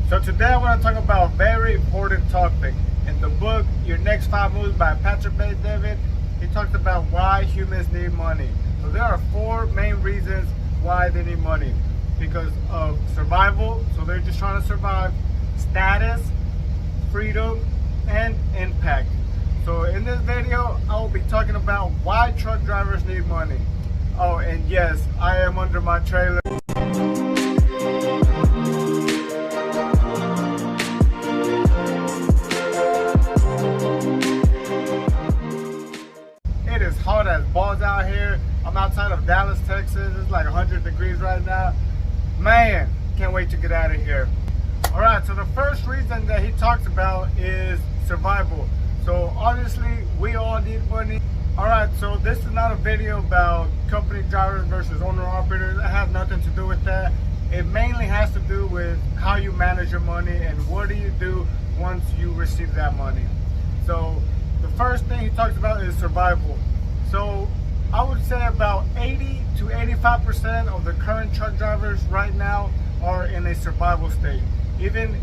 So today I want to talk about a very important topic. In the book, Your Next 5 Moves by Patrick David, he talks about why humans need money. So there are 4 main reasons why they need money. Because of survival, so they're just trying to survive, status, freedom, and impact. So in this video, I will be talking about why truck drivers need money. Oh, and yes, I am under my trailer. It is hot as balls out here. I'm outside of Dallas, Texas. It's like 100 degrees right now. Man, can't wait to get out of here. All right, so the first reason that he talks about is survival. So obviously we all need money. All right, so this is not a video about company drivers versus owner-operators. It has nothing to do with that. It mainly has to do with how you manage your money and what do you do once you receive that money. So the first thing he talks about is survival. So I would say about 80 to 85% of the current truck drivers right now are in a survival state. Even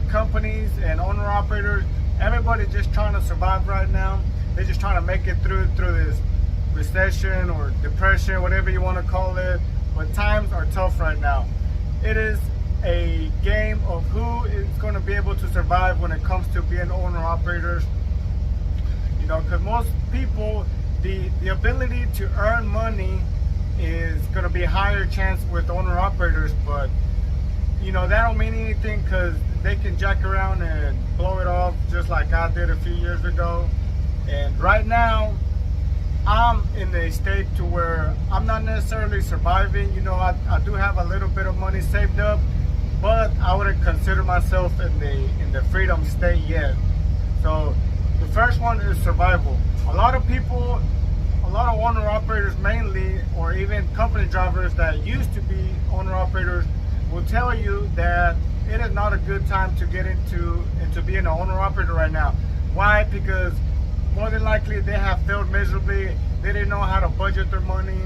companies and owner-operators, everybody just trying to survive right now. They're just trying to make it through this recession or depression, whatever you want to call it. But times are tough right now. It is a game of who is going to be able to survive when it comes to being owner-operators. You know, because most people, the ability to earn money is going to be a higher chance with owner-operators, but you know, that don't mean anything because they can jack around and blow it off just like I did a few years ago. And right now, I'm in a state to where I'm not necessarily surviving. You know, I do have a little bit of money saved up, but I wouldn't consider myself in the freedom state yet. So the first one is survival. A lot of people, a lot of owner-operators mainly, or even company drivers that used to be owner-operators, will tell you that it is not a good time to get into being an owner-operator right now. Why? Because more than likely they have failed miserably. They didn't know how to budget their money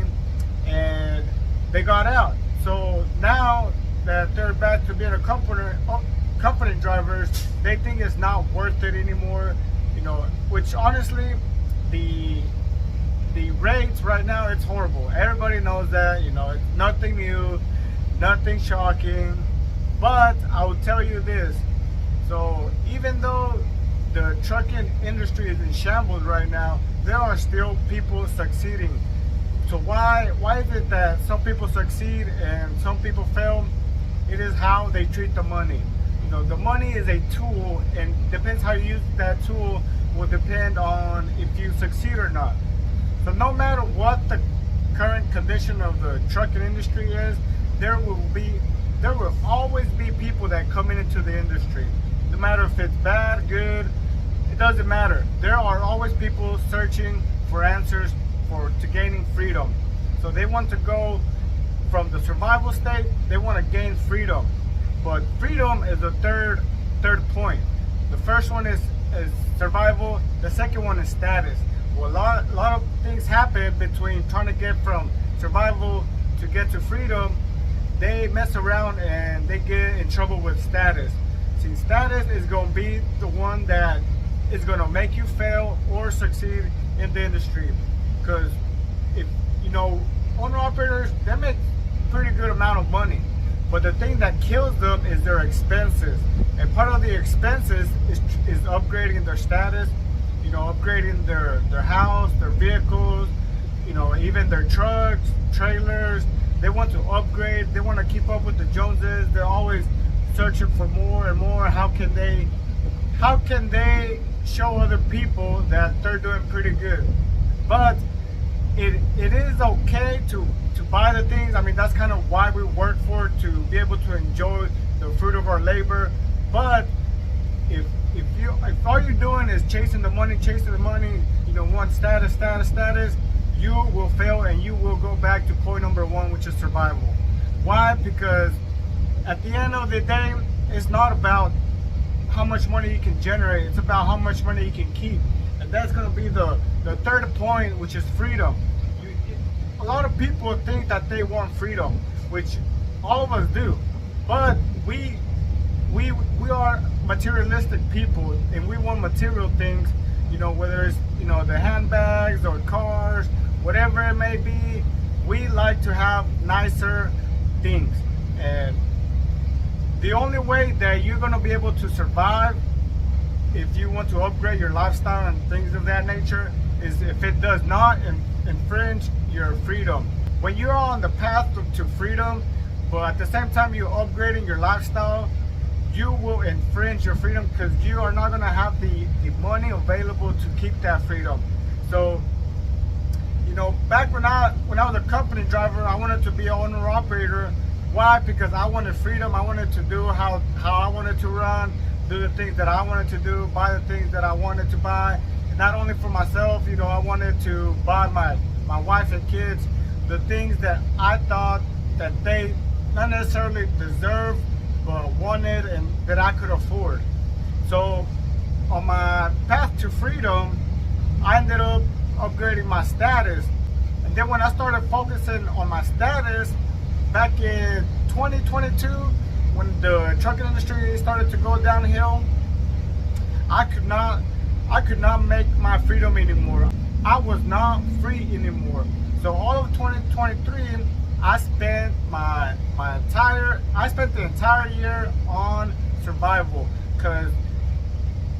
and they got out. So now that they're back to being a company drivers, they think it's not worth it anymore. You know, which honestly, the rates right now, it's horrible. Everybody knows that. You know, it's nothing new, nothing shocking. But I will tell you this. So even though the trucking industry is in shambles right now, there are still people succeeding. So why is it that some people succeed and some people fail? It is how they treat the money. You know, the money is a tool, and depends how you use that tool will depend on if you succeed or not. So no matter what the current condition of the trucking industry is, there will always be people that come into the industry. No matter if it's bad, good, it doesn't matter. There are always people searching for answers to gaining freedom. So they want to go from the survival state, they want to gain freedom. But freedom is the third point. The first one is survival. The second one is status. Well, a lot of things happen between trying to get from survival to get to freedom. They mess around and they get in trouble with status. See, status is going to be the one that is going to make you fail or succeed in the industry. Because if you know, owner-operators, they make pretty good amount of money, but the thing that kills them is their expenses. And part of the expenses is upgrading their status. You know, upgrading their house, their vehicles, you know, even their trucks, trailers. They want to upgrade. They want to keep up with the Joneses. They're always searching for more and more. How can they show other people that they're doing pretty good? But it is okay to buy the things. I mean, that's kind of why we work for, to be able to enjoy the fruit of our labor. But if all you're doing is chasing the money, you know, want status, you will fail and you will go back to point number 1, which is survival. Why? Because at the end of the day, it's not about how much money you can generate, it's about how much money you can keep. And that's going to be the third point, which is freedom. A lot of people think that they want freedom, which all of us do, but we we are materialistic people, and we want material things, whether it's the handbags or cars, whatever it may be. We like to have nicer things, and the only way that you're going to be able to survive if you want to upgrade your lifestyle and things of that nature is if it does not infringe your freedom. When you're on the path to freedom, but at the same time you're upgrading your lifestyle, you will infringe your freedom, because you are not going to have the money available to keep that freedom. So, back when I was a company driver, I wanted to be an owner operator. Why? Because I wanted freedom. I wanted to do how I wanted to run, do the things that I wanted to do, buy the things that I wanted to buy. And not only for myself, I wanted to buy my wife and kids the things that I thought that they not necessarily deserved, but wanted and that I could afford. So on my path to freedom, I ended up upgrading my status. And then when I started focusing on my status back in 2022, when the trucking industry started to go downhill, I could not make my freedom anymore. I was not free anymore. So all of 2023, I spent the entire year on survival, because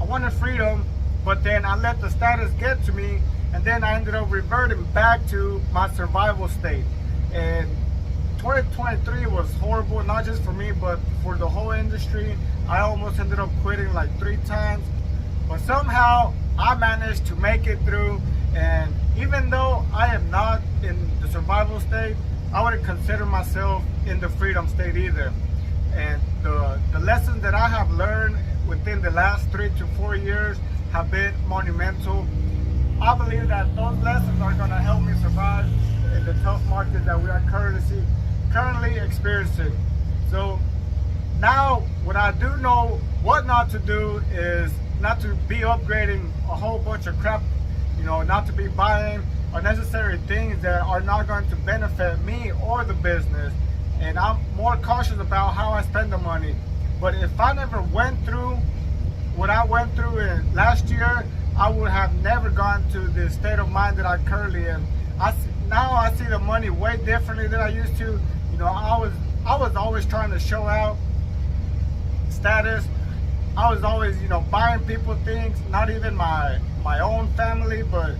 I wanted freedom, but then I let the status get to me, and then I ended up reverting back to my survival state. And 2023 was horrible, not just for me, but for the whole industry. I almost ended up quitting like 3 times, but somehow I managed to make it through. And even though I am not in the survival state, I wouldn't consider myself in the freedom state either. And the lessons that I have learned within the last 3 to 4 years have been monumental. I believe that those lessons are going to help me survive in the tough market that we are currently experiencing. So now what I do know what not to do is not to be upgrading a whole bunch of crap, not to be buying unnecessary things that are not going to benefit me or the business. And I'm more cautious about how I spend the money. But if I never went through what I went through in last year, I would have never gone to the state of mind that I currently am. Now I see the money way differently than I used to. I was always trying to show out status. I was always, buying people things, not even my own family, but,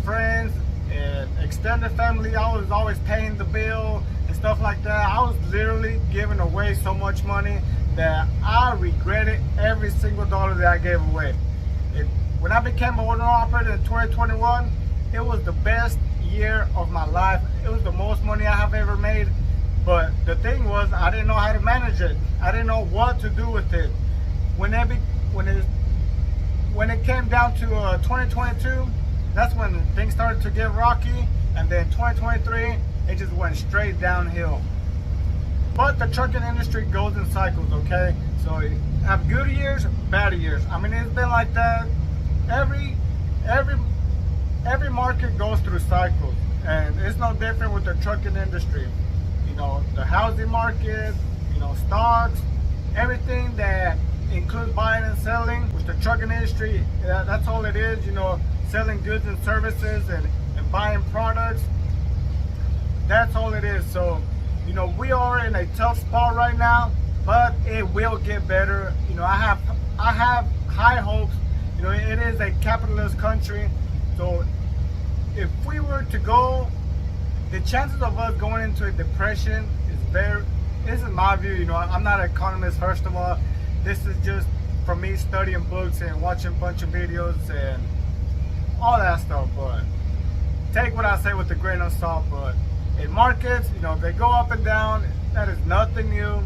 friends and extended family. I was always paying the bill and stuff like that. I was literally giving away so much money that I regretted every single dollar that I gave away. When I became an owner operator in 2021, it was the best year of my life. It was the most money I have ever made. But the thing was, I didn't know how to manage it. I didn't know what to do with it. When it came down to 2022, that's when things started to get rocky. And then 2023, it just went straight downhill. But the trucking industry goes in cycles, okay? So you have good years, bad years. I mean, it's been like that. Every market goes through cycles, and it's no different with the trucking industry. The housing market, stocks, everything that includes buying and selling. With the trucking industry, that's all it is, selling goods and services and buying products. That's all it is. So, we are in a tough spot right now, but it will get better. I have high hopes. It is a capitalist country. So if we were to go, the chances of us going into a depression this is my view. I'm not an economist, first of all. This is just from me studying books and watching a bunch of videos and all that stuff. But take what I say with a grain of salt. But in markets, they go up and down. That is nothing new.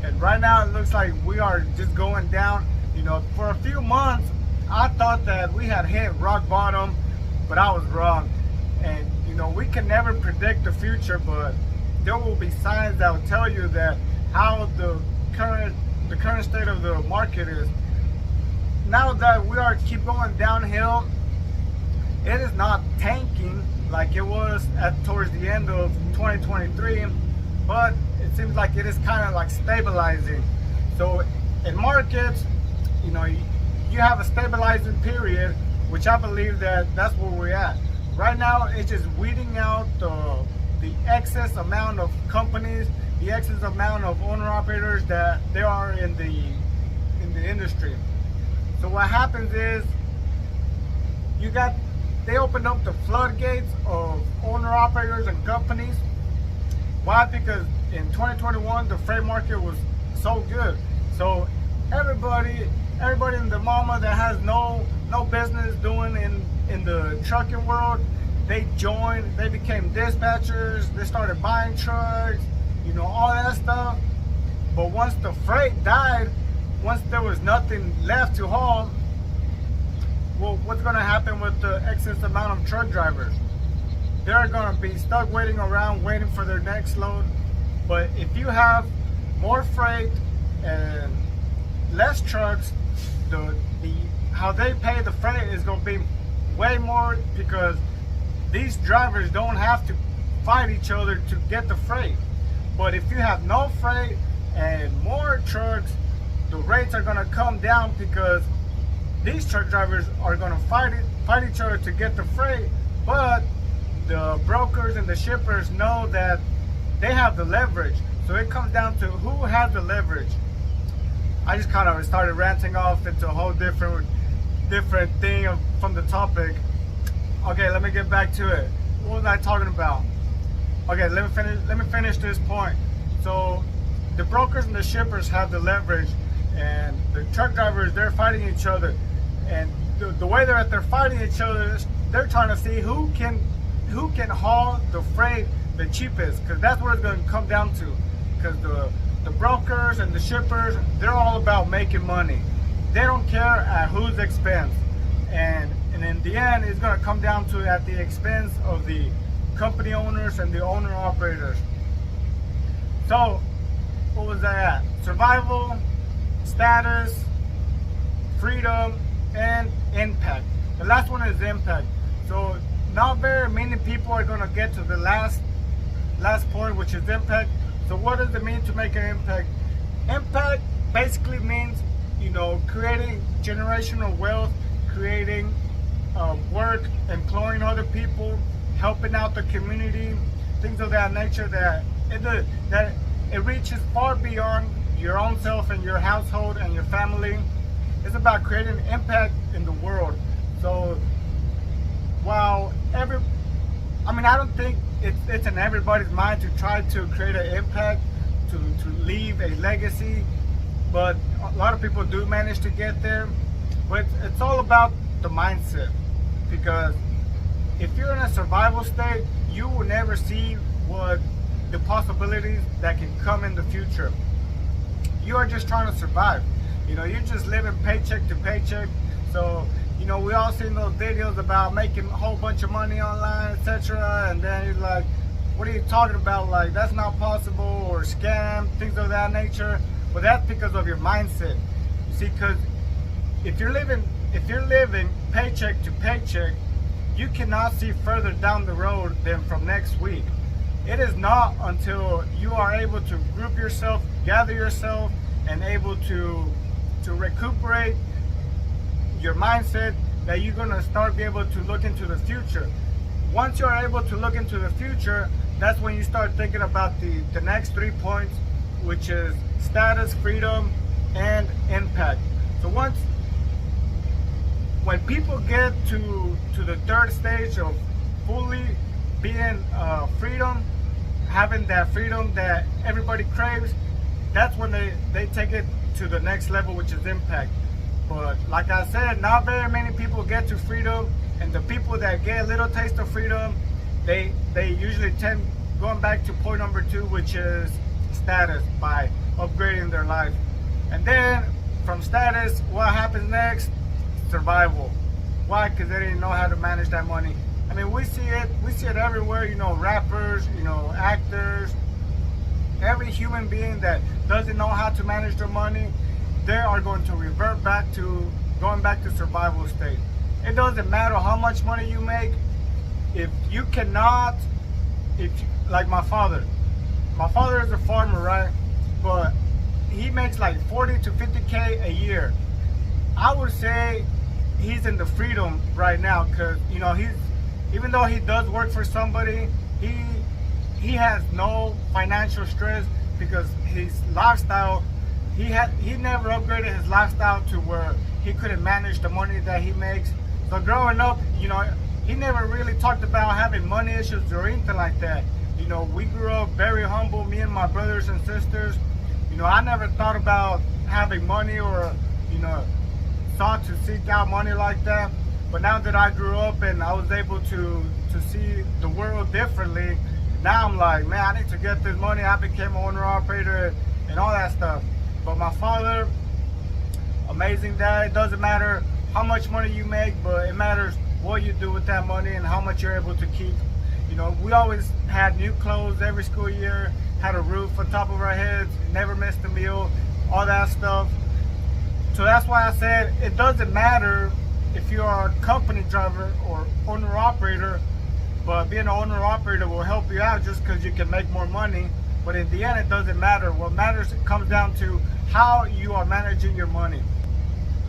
And right now it looks like we are just going down. For a few months, I thought that we had hit rock bottom, but I was wrong. And we can never predict the future, but there will be signs that will tell you that how the current state of the market is. Now that we keep going downhill, it is not tanking like it was towards the end of 2023, but it seems like it is kind of like stabilizing. So in markets, you know, you have a stabilizing period, which I believe that's where we're at. Right now, it's just weeding out the excess amount of companies, the excess amount of owner-operators that there are in the industry. So what happens is, they opened up the floodgates of owner-operators and companies. Why? Because in 2021, the freight market was so good. So everybody in the mama that has no business doing in the trucking world, they joined, they became dispatchers, they started buying trucks, you know, all that stuff. But once the freight died, once there was nothing left to haul, well, what's going to happen with the excess amount of truck drivers? They're going to be stuck waiting around, waiting for their next load. But if you have more freight and less trucks, how they pay the freight is going to be way more, because these drivers don't have to fight each other to get the freight. But if you have no freight and more trucks, the rates are going to come down, because these truck drivers are going to fight each other to get the freight. But the brokers and the shippers know that they have the leverage. So it comes down to who has the leverage. I just kind of started ranting off into a whole different thing from the topic. Okay, let me get back to it. What was I talking about? Okay, let me finish this point. So the brokers and the shippers have the leverage, and the truck drivers, they're fighting each other. And the way they're fighting each other, they're trying to see who can haul the freight the cheapest, because that's what it's going to come down to. Because the brokers and the shippers, they're all about making money. They don't care at whose expense. And in the end, it's going to come down to at the expense of the company owners and the owner operators. So what was that at? Survival, status, freedom, and impact. The last one is impact. So not very many people are going to get to the last point, which is impact. So what does it mean to make an impact? Impact basically means, you know, creating generational wealth, creating work, employing other people, helping out the community, things of that nature, that it reaches far beyond your own self and your household and your family. It's about creating impact in the world. So while I don't think it's in everybody's mind to try to create an impact, to leave a legacy, but a lot of people do manage to get there. But it's all about the mindset, because if you're in a survival state, you will never see what the possibilities that can come in the future. You are just trying to survive. You know, you're just living paycheck to paycheck. So, you know, we all seen those videos about making a whole bunch of money online, etc. And then you're like, what are you talking about? Like, that's not possible, or scam, things of that nature. Well, that's because of your mindset. You see, because if you're living paycheck to paycheck, you cannot see further down the road than from next week. It is not until you are able to group yourself, gather yourself, and able to recuperate your mindset that you're going to start be able to look into the future. Once you're able to look into the future, that's when you start thinking about the next 3 points, which is status, freedom, and impact. So when people get to the third stage of fully being freedom, having that freedom that everybody craves, that's when they take it to the next level, which is impact. But like I said, not very many people get to freedom, and the people that get a little taste of freedom, they usually tend going back to point number 2, which is status, by upgrading their life. And then from status, what happens next? Survival. Why? Because they didn't know how to manage that money. I mean, we see it everywhere. You know, rappers, you know, actors, every human being that doesn't know how to manage their money, they are going to revert back to survival state. It doesn't matter how much money you make. If you cannot, like my father is a farmer, right? But he makes like 40 to 50K a year. I would say he's in the freedom right now, because you know, even though he does work for somebody, he has no financial stress, because his lifestyle, he never upgraded his lifestyle to where he couldn't manage the money that he makes. So growing up, you know, he never really talked about having money issues or anything like that. You know, we grew up very humble, me and my brothers and sisters. You know, I never thought about having money, or, you know, sought to seek out money like that. But now that I grew up and I was able to see the world differently, now I'm like, man, I need to get this money. I became an owner operator and all that stuff. But my father, amazing dad. It doesn't matter how much money you make, but it matters what you do with that money and how much you're able to keep. You know, we always had new clothes every school year, had a roof on top of our heads, never missed a meal, all that stuff. So that's why I said it doesn't matter if you are a company driver or owner operator, but being an owner operator will help you out just because you can make more money. But in the end, it doesn't matter. What matters, it comes down to how you are managing your money.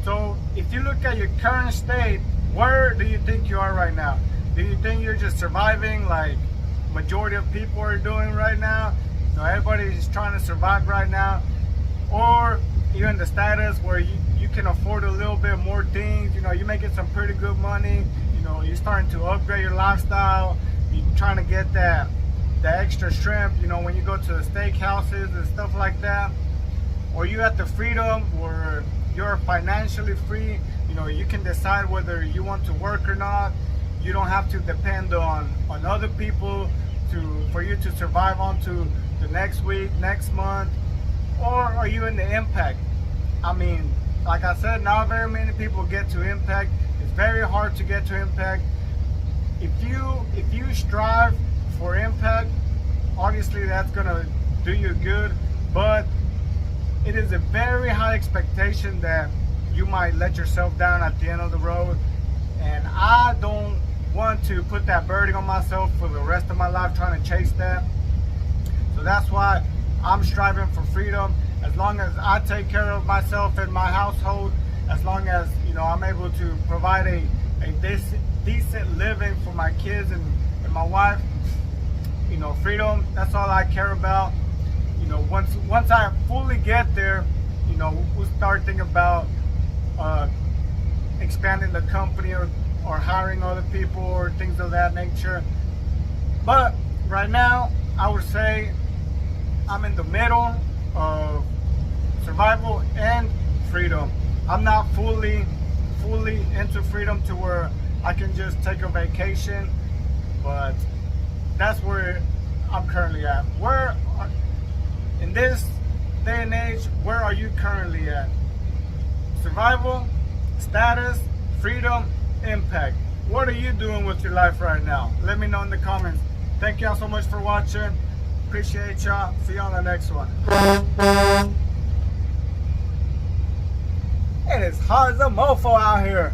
So if you look at your current state, where do you think you are right now? Do you think you're just surviving like majority of people are doing right now? You know, everybody's trying to survive right now. Or you're in the status where you can afford a little bit more things. You know, you're making some pretty good money. You know, you're starting to upgrade your lifestyle. You're trying to get that extra shrimp, you know, when you go to the steak houses and stuff like that. Or you at the freedom where you're financially free. You know, you can decide whether you want to work or not. You don't have to depend on other people for you to survive on to the next week, next month. Or are you in the impact? I mean, like I said, not very many people get to impact. It's very hard to get to impact. If you strive for impact, obviously that's gonna do you good, but it is a very high expectation that you might let yourself down at the end of the road. And I don't want to put that burden on myself for the rest of my life trying to chase that. So that's why I'm striving for freedom. As long as I take care of myself and my household, as long as, you know, I'm able to provide a decent living for my kids and my wife, you know, freedom, that's all I care about. You know, once I fully get there, you know, we'll start thinking about expanding the company or hiring other people or things of that nature. But right now, I would say I'm in the middle of survival and freedom. I'm not fully into freedom to where I can just take a vacation, but that's where I'm currently at. In this day and age, where are you currently at? Survival, status, freedom, impact. What are you doing with your life right now? Let me know in the comments. Thank y'all so much for watching. Appreciate y'all. See you on the next one. It is hot as a mofo out here.